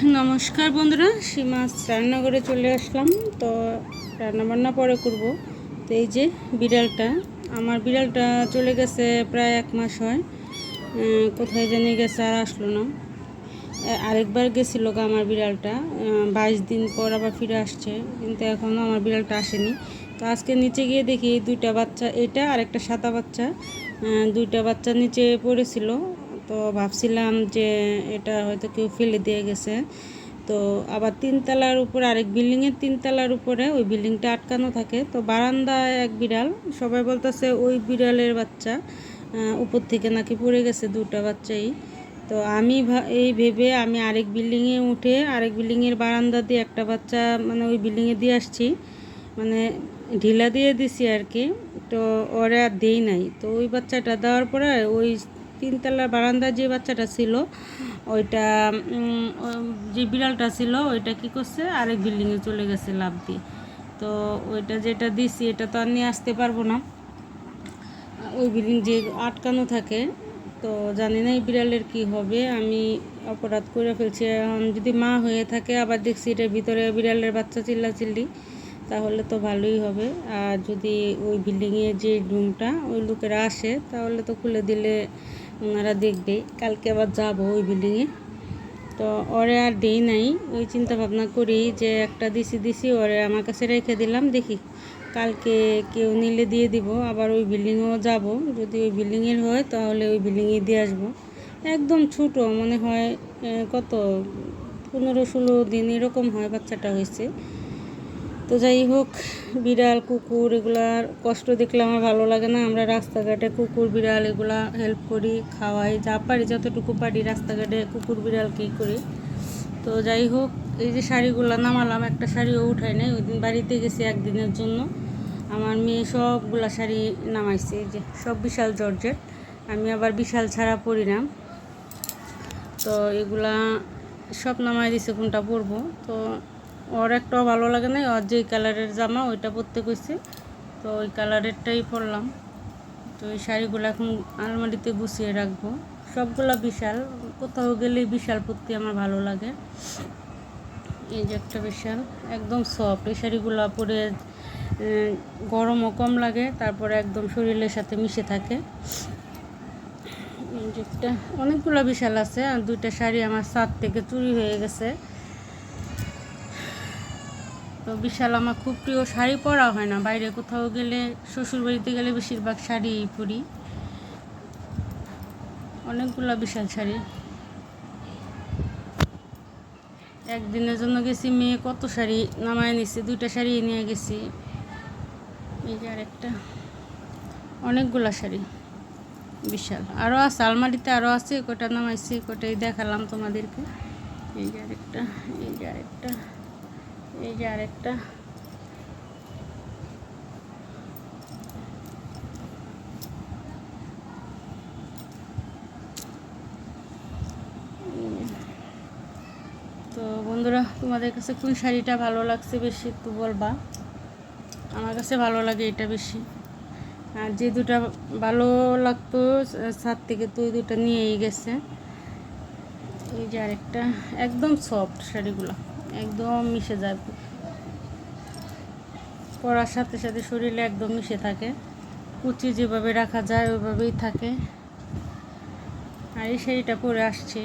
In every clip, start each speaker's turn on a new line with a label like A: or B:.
A: নমস্কার বন্ধুরা, সীমাস রান্নাঘরে চলে আসলাম। তো রান্নাবান্না পরে করব। তো এই যে বিড়ালটা, আমার বিড়ালটা চলে গেছে প্রায় 1 মাস হয়। কোথায় জানি গেছে, আর আসলো না। আরেকবার গেছিলো আমার বিড়ালটা, 22 দিন পর আবার ফিরে আসছে, কিন্তু এখনও আমার বিড়ালটা আসেনি। তো আজকে নিচে গিয়ে দেখি 2টা বাচ্চা, এটা আর একটা সাদা বাচ্চা, 2টা বাচ্চা নিচে পড়েছিল। তো ভাবছিলাম যে এটা হয়তো কেউ ফেলে দিয়ে গেছে। তো আবার 3তলার উপরে, আরেক বিল্ডিংয়ের 3তলার উপরে ওই বিল্ডিংটা আটকানো থাকে। তো বারান্দায় এক বিড়াল, সবাই বলতেছে ওই বিড়ালের বাচ্চা, উপর থেকে নাকি পড়ে গেছে 2টা বাচ্চাই। তো আমি এই ভেবে আমি আরেক বিল্ডিংয়ে উঠে আরেক বিল্ডিংয়ের বারান্দা দিয়ে একটা বাচ্চা মানে ওই বিল্ডিংয়ে দিয়ে আসছি, মানে ঢিলা দিয়ে দিছি আর কি। তো ওরা আর দেই নাই। তো ওই বাচ্চাটা দেওয়ার পরে ওই 3তলার বারান্দার যে বাচ্চাটা ছিল, ওইটা যে বিড়ালটা ছিল ওইটা কি করছে, আরেক বিল্ডিংয়ে চলে গেছে লাফ দিয়ে। তো ওইটা যেটা দিছি এটা তো আর নিয়ে আসতে পারবো না, ওই বিল্ডিং যে আটকানো থাকে। তো জানি না এই বিড়ালের কি হবে, আমি অপরাধ করে ফেলছি। এখন যদি মা হয়ে থাকে আবার দেখছি এটার ভিতরে বিড়ালের বাচ্চা চিল্লাচিল্লি, তাহলে তো ভালোই হবে। আর যদি ওই বিল্ডিংয়ে যে রুমটা ওই লোকেরা আসে, তাহলে তো খুলে দিলে ওনারা দেখবে। কালকে আবার যাব ওই বিল্ডিংয়ে। তো ওরে আর দেই নাই, ওই চিন্তা ভাবনা করি যে একটা দিছি ওরে আমার কাছে রেখে দিলাম, দেখি কালকে কেউ নিলে দিয়ে দিব। আবার ওই বিল্ডিংয়েও যাব, যদি ওই বিল্ডিংয়ের হয় তাহলে ওই বিল্ডিংয়ে দিয়ে আসবো। একদম ছোটো মনে হয়, কত 15-16 দিন এরকম হয় বাচ্চাটা হয়েছে। তো যাই হোক, বিড়াল কুকুর এগুলার কষ্ট দেখলে আমার ভালো লাগে না। আমরা রাস্তাঘাটে কুকুর বিড়াল এগুলা হেল্প করি, খাওয়াই, যা পারি যতটুকু পারি রাস্তাঘাটে কুকুর বিড়াল কী করি। তো যাই হোক, এই যে শাড়িগুলো নামালাম, একটা শাড়িও উঠাই নাই। ওই দিন বাড়িতে গেছি একদিনের জন্য, আমার মেয়ে সবগুলা শাড়ি নামাইছে। এই যে সব বিশাল জর্জেট, আমি আবার বিশাল ছাড়া পরি না। তো এগুলা সব নামাই দিছে, কোনটা পরবো। তো ওর একটাও ভালো লাগে না, ওর যেই কালারের জামা ওইটা পরতে কইছে, তো ওই কালারেরটাই পরলাম। তো এই শাড়িগুলো এখন আলমারিতে গুছিয়ে রাখবো। সবগুলা বিশাল, কোথাও গেলে বিশাল পরতে আমার ভালো লাগে। এই যে একটা বিশাল, একদম সফট, এই শাড়িগুলো পরে গরমও কম লাগে, তারপরে একদম শরীরের সাথে মিশে থাকে। এই যে একটা, অনেকগুলো বিশাল আছে। আর 2টা শাড়ি আমার ছাদ থেকে চুরি হয়ে গেছে। তো বিশাল আমার খুব প্রিয়, শাড়ি পরা হয় না, বাইরে কোথাও গেলে, শ্বশুর বাড়িতে গেলে বেশিরভাগ শাড়িই পরি। অনেকগুলো বিশাল শাড়ি, একদিনের জন্য গেছি, মেয়ে কত শাড়ি নামায় নিছি, 2টা শাড়ি নিয়ে গেছি। এই যে আরেকটা, অনেকগুলো শাড়ি বিশাল, আরও আছে আলমারিতে, আরও আছে, কটা নামাইছি, কটাই দেখালাম তোমাদেরকে। এই যে আরেকটা, এই যে আরেকটা, এই যে আরেকটা। তো বন্ধুরা, তোমাদের কাছে কোন শাড়িটা ভালো লাগছে বেশি একটু বলবা। আমার কাছে ভালো লাগে এটা বেশি। আর যে 2টা ভালো লাগতো ছাদ থেকে, তো ওই 2টা নিয়েই গেছে। এই যে আরেকটা, একদম সফট শাড়িগুলো, একদম মিশে যায়, পরার সাথে সাথে শরীরে একদম মিশে থাকে। কুচি যেভাবে রাখা যায় ওইভাবেই থাকে। আর এই শাড়িটা পরে আসছি,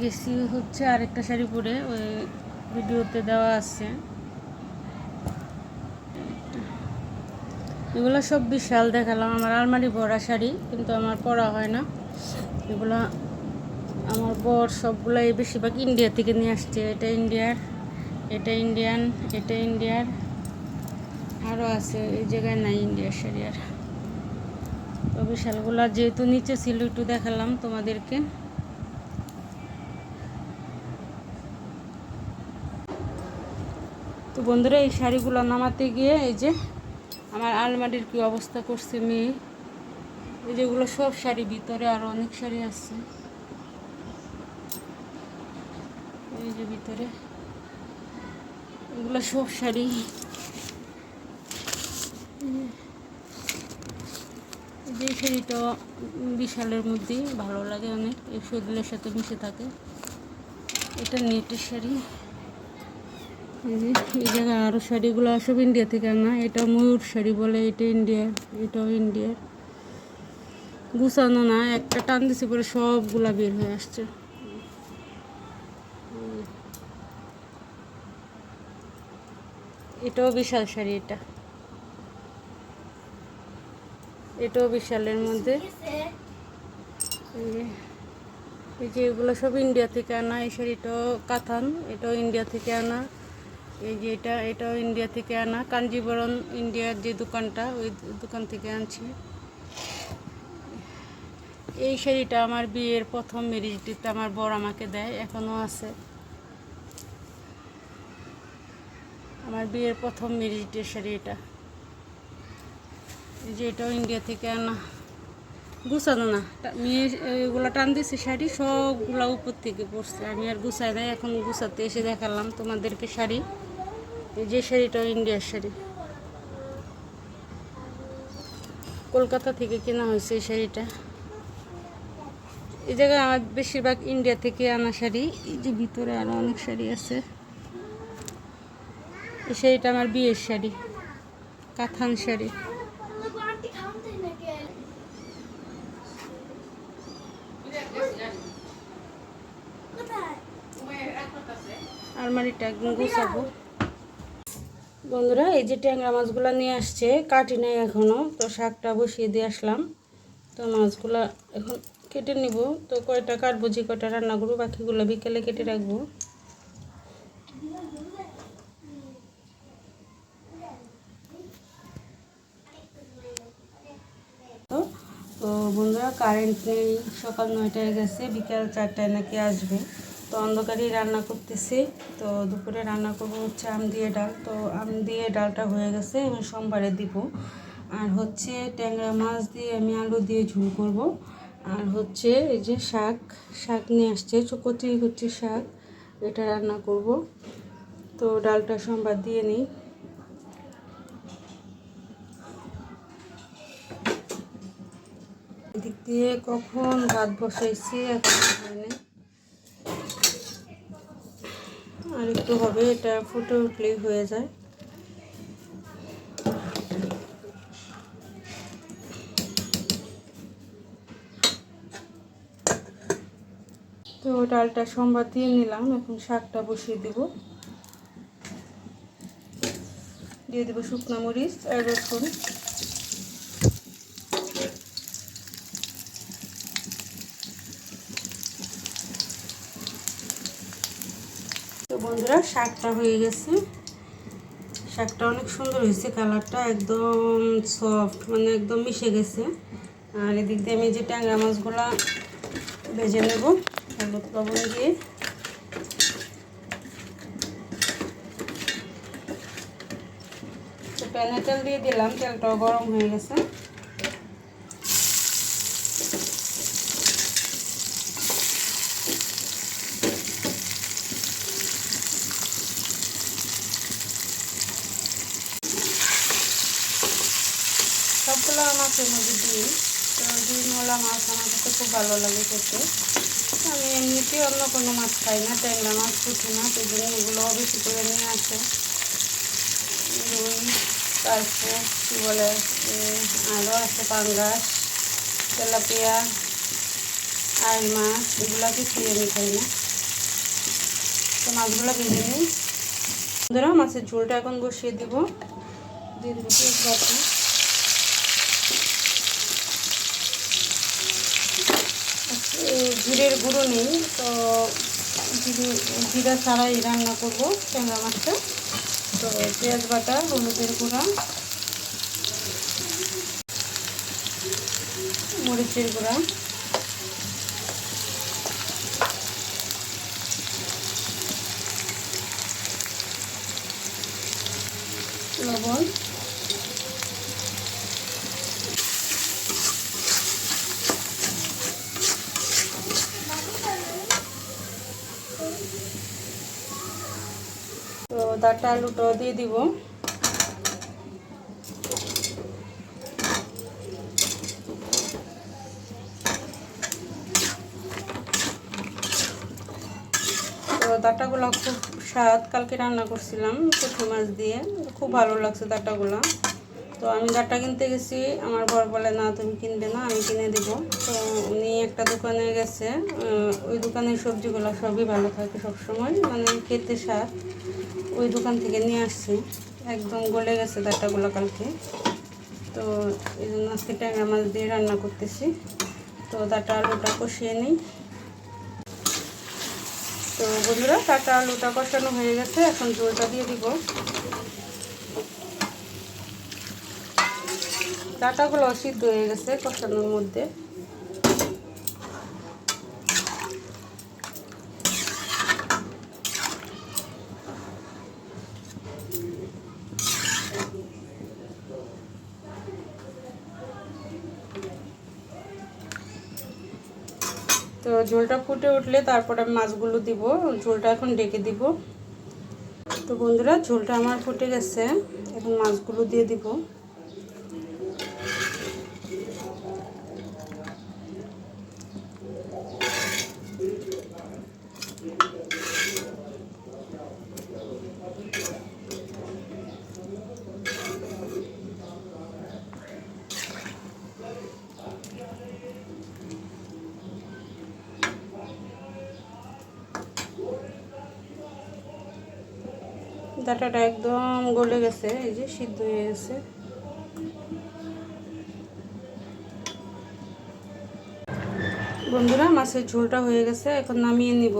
A: গেছি হচ্ছে আরেকটা শাড়ি পরে, ওই ভিডিওতে দেওয়া আছে। এগুলো সব বিশাল দেখালাম, আমার আলমারি ভরা শাড়ি, কিন্তু আমার পরা হয় না এগুলো। আমার বর সবগুলাই বেশিরভাগ ইন্ডিয়া থেকে নিয়ে আসছে। এটা ইন্ডিয়ার, এটা ইন্ডিয়ান, এটা ইন্ডিয়ার, আরও আছে, এই জায়গায় নাই ইন্ডিয়ার শাড়ি আর। তো বিশালগুলা যেহেতু নিচে ছিল একটু দেখালাম তোমাদেরকে। তো বন্ধুরা, এই শাড়িগুলো নামাতে গিয়ে এই যে আমার আলমারির কি অবস্থা করছে মেয়ে। এই যেগুলো সব শাড়ি, ভিতরে আরও অনেক শাড়ি আছে। এই যে ভিতরে এগুলো সব শাড়ি। যে শাড়িটা বিশালের মধ্যেই ভালো লাগে অনেক, এই শরীরের সাথে মিশে থাকে। এটা নেটের শাড়ি। এই জায়গায় আরও শাড়িগুলো সব ইন্ডিয়া থেকে আনা। এটা ময়ূর শাড়ি বলে, এটা ইন্ডিয়ার, এটাও ইন্ডিয়ার। গুছানো না, একটা টান দিছে পরে সবগুলা বের হয়ে আসছে। এটাও বিশাল শাড়ি, এটাও বিশালের মধ্যে। এই যে এগুলো সব ইন্ডিয়া থেকে আনা। এই শাড়িটাও কাতান, এটাও ইন্ডিয়া থেকে আনা। এই যে এটাও ইন্ডিয়া থেকে আনা। কাঞ্জিবরম ইন্ডিয়ার যে দোকানটা, ওই দোকান থেকে আনছি। এই শাড়িটা আমার বিয়ের প্রথম ম্যারেজ ডেতে আমার বর আমাকে দেয়, এখনও আছে। আমার বিয়ের প্রথম ম্যারেজ ডের শাড়ি এটা। এই যে এটাও ইন্ডিয়া থেকে আনা। গুছানো না, মেয়ে এগুলো টান দিয়েছে শাড়ি, সবগুলো উপর থেকে পড়ছে। আমি আর গুছাই দেয়, এখন গুছাতে এসে দেখালাম তোমাদেরকে শাড়ি। এই যে শাড়িটাও ইন্ডিয়ার শাড়ি, কলকাতা থেকে কেনা হয়েছে এই শাড়িটা। এই জায়গায় আমার বেশিরভাগ ইন্ডিয়া থেকে আনা শাড়ি। এই যে ভিতরে আরও অনেক শাড়ি আছে। এই শাড়িটা আমার বিয়ের শাড়ি, কাতান শাড়ি। আলমারিটা একদম গুছাবো। বন্ধুরা, এই যে ট্যাংরা মাছগুলো নিয়ে আসছে, কাটি নাই এখনও, তো শাকটা বসিয়ে দিয়ে আসলাম। তো মাছগুলা এখন কেটে নিব। তো কয়টা কাটবো, যে কয়টা রান্না করবো, বাকিগুলো বিকেলে কেটে রাখবো। তো বন্ধুরা, কারেন্ট নেই, সকাল 9টায় গেছে, বিকেল 4টায় নাকি আসবে। তো অন্ধকারেই রান্না করতেছি। তো দুপুরে রান্না করবো হচ্ছে আম দিয়ে ডাল। তো আম দিয়ে ডালটা হয়ে গেছে, আমি সোমবারে দিব। আর হচ্ছে ট্যাংরা মাছ দিয়ে আমি আলু দিয়ে ঝোল করব। আর হচ্ছে এই যে শাক নিয়ে আসছে, কচি কচি শাক, এটা রান্না করব। তো ডালটা সোমবার দিয়ে নিই। এদিক দিয়ে কখন ভাত বসাইছি এখন হয়নি, আর একটু হবে, এটা ফুটে উঠলেই হয়ে যায়। তো ডালটা সোমবার দিয়ে নিলাম, এখন শাকটা বসিয়ে দিব। দিয়ে দেবো শুকনো মরিচ আর রসুন। তো বন্ধুরা, শাকটা হয়ে গেছে। শাকটা অনেক সুন্দর হয়েছে, কালারটা একদম সফট, মানে একদম মিশে গেছে। আর এদিক দিয়ে আমি যে ট্যাংরা মাছগুলা ভেজে নেব হলুদ লবণ দিয়ে। তো প্যানে তেল দিয়ে দিলাম, তেলটাও গরম হয়ে গেছে। সবগুলো মাছের মধ্যে দিই। তো ডিমওয়ালা মাছ আমার কাছে খুব ভালো লাগে খেতে। আমি এমনিতে অন্য কোনো মাছ খাই না, ট্যাংরা মাছ, পুঁটি মাছ, এই জন্য এগুলো বেশি করে নিয়ে আসে। রুই, তারপর কী বলে, আরও আছে পাঙ্গাস, তেলাপিয়া, আইল মাছ, এগুলো কিছুই আমি খাই না। তো মাছগুলো ভেজে নিই। বন্ধুরা, মাছের ঝোলটা এখন বসিয়ে দিব। দিয়ে দেবো তেজপাতা, জিরের গুঁড়ো নেই, তো জিরা ছাড়াই রান্না করবো ট্যাংরা মাছটা। তো পেঁয়াজ বাটা, হলুদের গুঁড়া, মরিচের গুঁড়া, লবণ, তো ডাটা আলুটাও দিয়ে দিব। তো ডাঁটাগুলো খুব স্বাদ, কালকে রান্না করছিলাম পুঁটি মাছ দিয়ে, খুব ভালো লাগছে ডাঁটাগুলো। তো আমি ডাঁটা কিনতে গেছি, আমার বর বলে না তুমি কিনবে না, আমি কিনে দেবো। তো উনি একটা দোকানে গেছে, ওই দোকানের সবজিগুলো সবই ভালো থাকে সবসময়, মানে খেতে স্বাদ। ওই দোকান থেকে নিয়ে আসছি, একদম গলে গেছে ডাঁটাগুলো কালকে। তো এই জন্য আজকে ট্যাংরা মাছ দিয়ে রান্না করতেছি। তো ডাঁটা আলুটা কষিয়ে নিই। তো বন্ধুরা, ডাঁটা আলুটা কষানো হয়ে গেছে, এখন ঝোলটা দিয়ে দিব। ডাঁটাগুলো সিদ্ধ হয়ে গেছে কষানোর মধ্যে। তো ঝোলটা ফুটে উঠলে তারপর আমি মাছগুলো দিব, ঝোলটা এখন ঢেকে দিব। তো বন্ধুরা, ঝোলটা আমার ফুটে গেছে, এখন মাছগুলো দিয়ে দিব। ডাঁটাটা একদম গলে গেছে, এই যে সিদ্ধ হয়ে গেছে। বন্ধুরা, মাছের ঝোলটা হয়ে গেছে, এখন নামিয়ে নিব।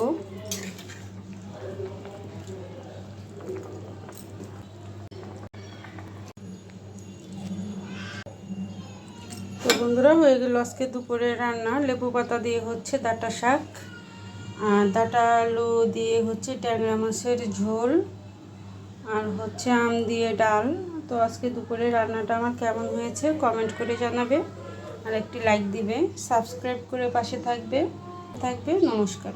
A: তো বন্ধুরা, হয়ে গেল আজকে দুপুরে রান্না। লেবু পাতা দিয়ে হচ্ছে ডাঁটা শাক, আর ডাঁটা আলু দিয়ে হচ্ছে ট্যাংরা মাছের ঝোল, আর হচ্ছে আম দিয়ে ডাল। তো আজকে দুপুরে রান্নাটা আমার কেমন হয়েছে কমেন্ট করে জানাবে, আর একটি লাইক দিবে, সাবস্ক্রাইব করে পাশে থাকবে। নমস্কার।